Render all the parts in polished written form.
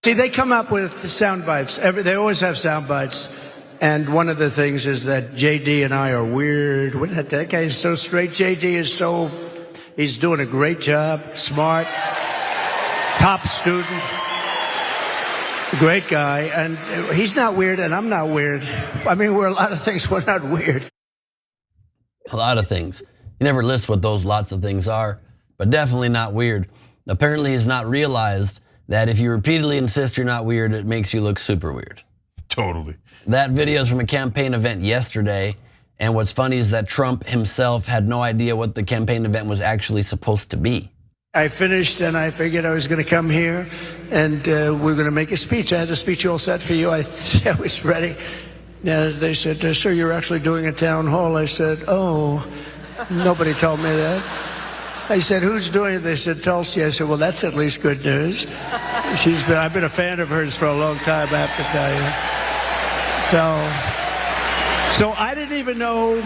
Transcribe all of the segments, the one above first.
See, they come up with sound bites. They always have sound bites. And one of the things is that JD and I are weird. That guy is so straight. JD is he's doing a great job, smart, top student, great guy. And he's not weird and I'm not weird. I mean, we're a lot of things, we're not weird. A lot of things. You never list what those lots of things are, but definitely not weird. Apparently he's not realized that if you repeatedly insist you're not weird, it makes you look super weird. Totally. That video is from a campaign event yesterday, and what's funny is that Trump himself had no idea what the campaign event was actually supposed to be. I finished and I figured I was going to come here and we're going to make a speech. I had a speech all set for you. I was ready. They said, sir, you're actually doing a town hall. I said, oh, nobody told me that. I said, who's doing it? They said, Tulsi. I said, well, that's at least good news. I've been a fan of hers for a long time, I have to tell you. So I didn't even know.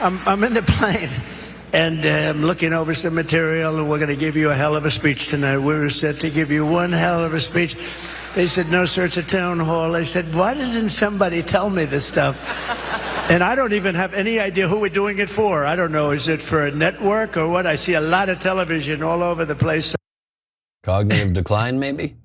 I'm in the plane and I'm looking over some material and we're going to give you a hell of a speech tonight. We were set to give you one hell of a speech. They said, no, sir, it's a town hall. I said, why doesn't somebody tell me this stuff? And I don't even have any idea who we're doing it for. I don't know. Is it for a network or what? I see a lot of television all over the place. Cognitive decline, maybe?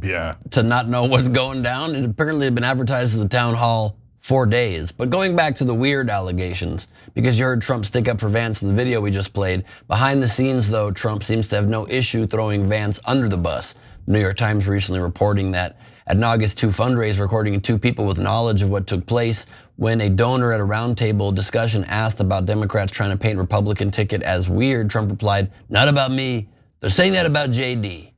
Yeah. To not know what's going down. It apparently had been advertised as a town hall for days. But going back to the weird allegations, because you heard Trump stick up for Vance in the video we just played. Behind the scenes, though, Trump seems to have no issue throwing Vance under the bus. The New York Times recently reporting that at an August 2 fundraiser, recording 2 people with knowledge of what took place when a donor at a roundtable discussion asked about Democrats trying to paint Republican ticket as weird, Trump replied, not about me, they're saying that about JD.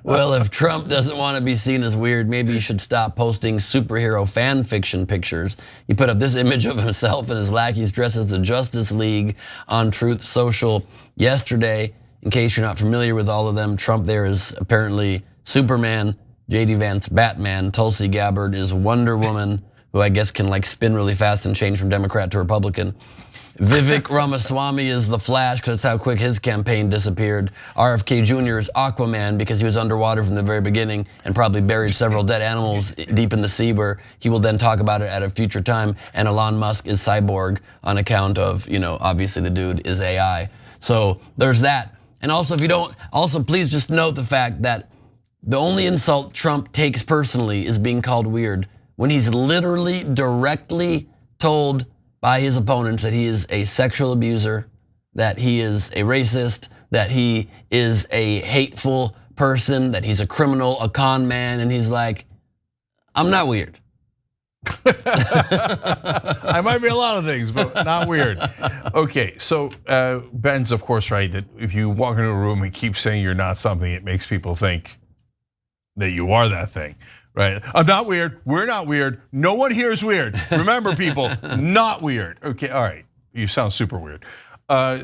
Well, if Trump doesn't want to be seen as weird, maybe he should stop posting superhero fan fiction pictures. He put up this image of himself and his lackeys dressed as the Justice League on Truth Social yesterday. In case you're not familiar with all of them, Trump there is apparently Superman, JD Vance Batman, Tulsi Gabbard is Wonder Woman, who I guess can like spin really fast and change from Democrat to Republican. Vivek Ramaswamy is the Flash because that's how quick his campaign disappeared. RFK Jr. is Aquaman because he was underwater from the very beginning and probably buried several dead animals deep in the sea where he will then talk about it at a future time. And Elon Musk is Cyborg on account of, obviously the dude is AI. So there's that. And also please just note the fact that the only insult Trump takes personally is being called weird when he's literally directly told by his opponents that he is a sexual abuser, that he is a racist, that he is a hateful person, that he's a criminal, a con man, and he's like, I'm not weird. I might be a lot of things, but not weird. Okay, so Ben's of course right that if you walk into a room and keep saying you're not something, it makes people think that you are that thing. Right, I'm not weird, we're not weird, no one here is weird. Remember people, not weird. Okay, all right, you sound super weird.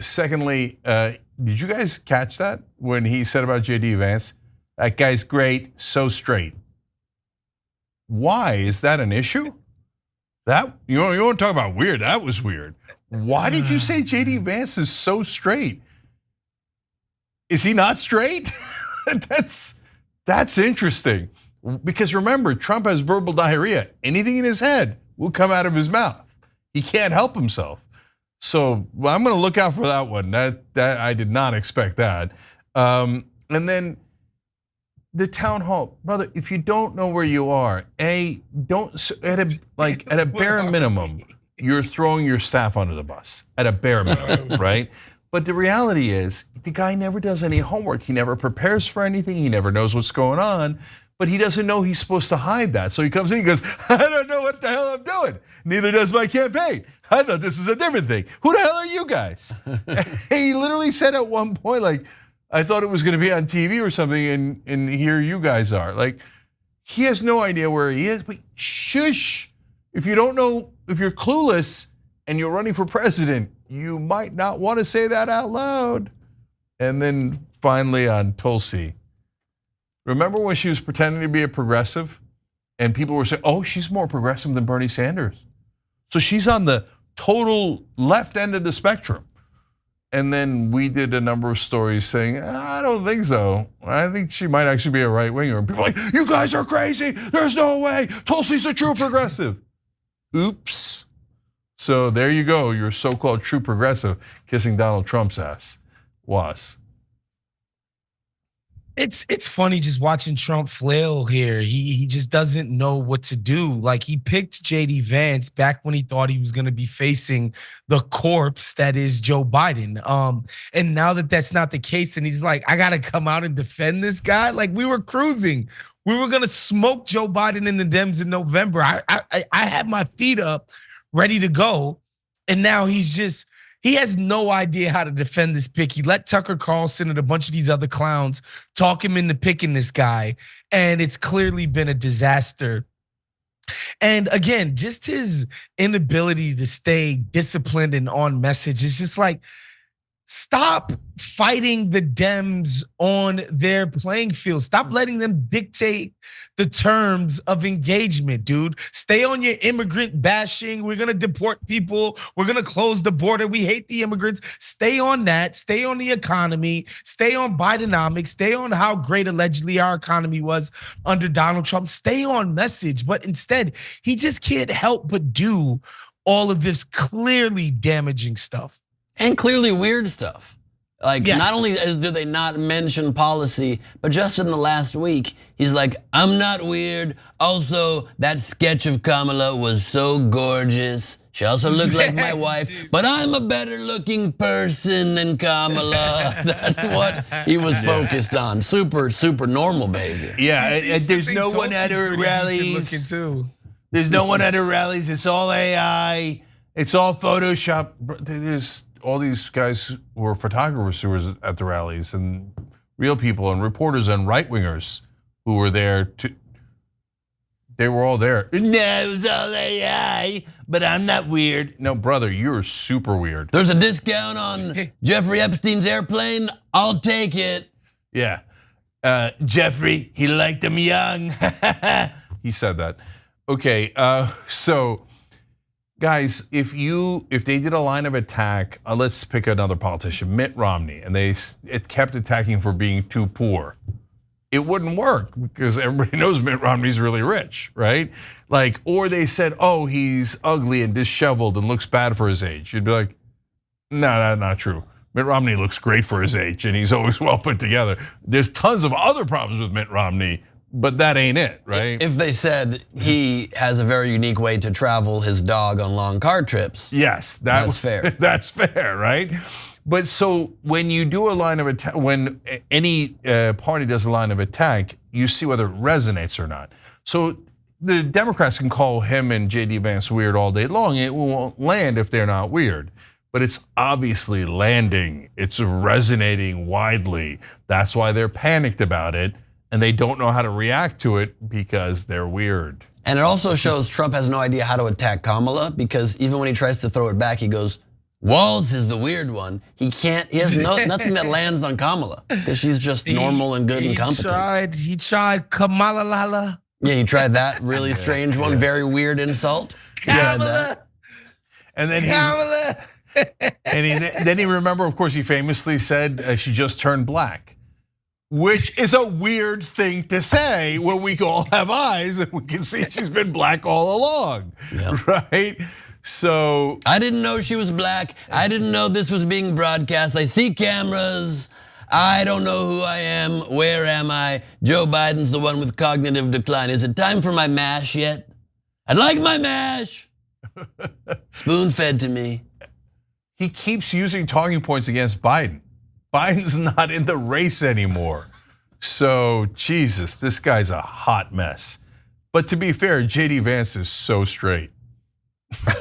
Secondly, did you guys catch that when he said about JD Vance? That guy's great, so straight. Why, is that an issue? That, you want to talk about weird, that was weird. Why did you say JD Vance is so straight? Is he not straight? That's interesting. Because remember, Trump has verbal diarrhea. Anything in his head will come out of his mouth. He can't help himself. So I'm going to look out for that one. That I did not expect that. And then the town hall, brother. If you don't know where you are, at a bare minimum, you're throwing your staff under the bus. At a bare minimum, right? But the reality is, the guy never does any homework. He never prepares for anything. He never knows what's going on. But he doesn't know he's supposed to hide that. So he comes in and goes, I don't know what the hell I'm doing. Neither does my campaign. I thought this was a different thing. Who the hell are you guys? He literally said at one point, like, I thought it was gonna be on TV or something and here you guys are. Like, he has no idea where he is, but shush. If you don't know, if you're clueless and you're running for president, you might not wanna say that out loud. And then finally on Tulsi. Remember when she was pretending to be a progressive and people were saying, oh, she's more progressive than Bernie Sanders. So she's on the total left end of the spectrum. And then we did a number of stories saying, I don't think so. I think she might actually be a right winger. And people are like, you guys are crazy. There's no way. Tulsi's a true progressive. Oops. So there you go. Your so-called true progressive kissing Donald Trump's ass was. It's funny just watching Trump flail here. He just doesn't know what to do. Like, he picked JD Vance back when he thought he was going to be facing the corpse that is Joe Biden. And now that that's not the case, and he's like, I got to come out and defend this guy. Like, we were cruising. We were going to smoke Joe Biden in the Dems in November. I had my feet up, ready to go, and now he has no idea how to defend this pick. He let Tucker Carlson and a bunch of these other clowns talk him into picking this guy, and it's clearly been a disaster. And again, just his inability to stay disciplined and on message is just like, stop fighting the Dems on their playing field. Stop letting them dictate the terms of engagement, dude. Stay on your immigrant bashing. We're gonna deport people. We're gonna close the border. We hate the immigrants. Stay on that. Stay on the economy. Stay on Bidenomics. Stay on how great allegedly our economy was under Donald Trump. Stay on message. But instead, he just can't help but do all of this clearly damaging stuff. And clearly weird stuff. Like, yes. Not only do they not mention policy, but just in the last week, he's like, I'm not weird. Also, that sketch of Kamala was so gorgeous. She also looked like my wife, but I'm a better looking person than Kamala. That's what he was focused on. Super, super normal behavior. Yeah, there's no one at her rallies. There's no one at her rallies. It's all AI. It's all Photoshop. There's all these guys who were photographers who were at the rallies, and real people and reporters and right-wingers who were there to. They were all there. No, it was all AI, but I'm not weird. No, brother, you're super weird. There's a discount on Jeffrey Epstein's airplane. I'll take it. Yeah, Jeffrey, he liked them young. He said that. Okay, so. Guys, if they did a line of attack, let's pick another politician, Mitt Romney, and it kept attacking for being too poor, it wouldn't work because everybody knows Mitt Romney's really rich, right? Like, or they said, oh, he's ugly and disheveled and looks bad for his age. You'd be like, no, not true. Mitt Romney looks great for his age and he's always well put together. There's tons of other problems with Mitt Romney, but that ain't it, right? If they said he has a very unique way to travel his dog on long car trips. Yes, that's fair. That's fair, right? But so when you do a line of attack, when any party does a line of attack, you see whether it resonates or not. So the Democrats can call him and JD Vance weird all day long. It won't land if they're not weird. But it's obviously landing. It's resonating widely. That's why they're panicked about it. And they don't know how to react to it because they're weird. And it also shows Trump has no idea how to attack Kamala, because even when he tries to throw it back, he goes, Walz is the weird one. He has nothing that lands on Kamala because she's just normal and good and competent. He tried Kamala Lala. Yeah, he tried that really strange one, very weird insult. Kamala. And then Kamala. then he remember, of course, he famously said she just turned black. Which is a weird thing to say when we all have eyes and we can see she's been black all along, right? So I didn't know she was black. I didn't know this was being broadcast. I see cameras. I don't know who I am. Where am I? Joe Biden's the one with cognitive decline. Is it time for my mash yet? I'd like my mash. Spoon fed to me. He keeps using talking points against Biden. Biden's not in the race anymore. So, Jesus, this guy's a hot mess. But to be fair, JD Vance is so straight.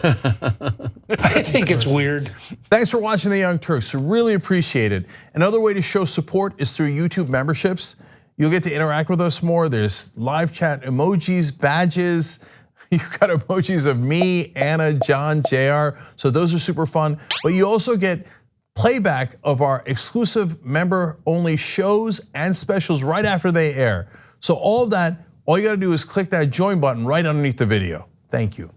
I think it's weird. Thanks for watching The Young Turks. Really appreciate it. Another way to show support is through YouTube memberships. You'll get to interact with us more. There's live chat emojis, badges. You've got emojis of me, Anna, John, JR. So those are super fun. But you also get playback of our exclusive member-only shows and specials right after they air. So all of that, all you gotta do is click that join button right underneath the video. Thank you.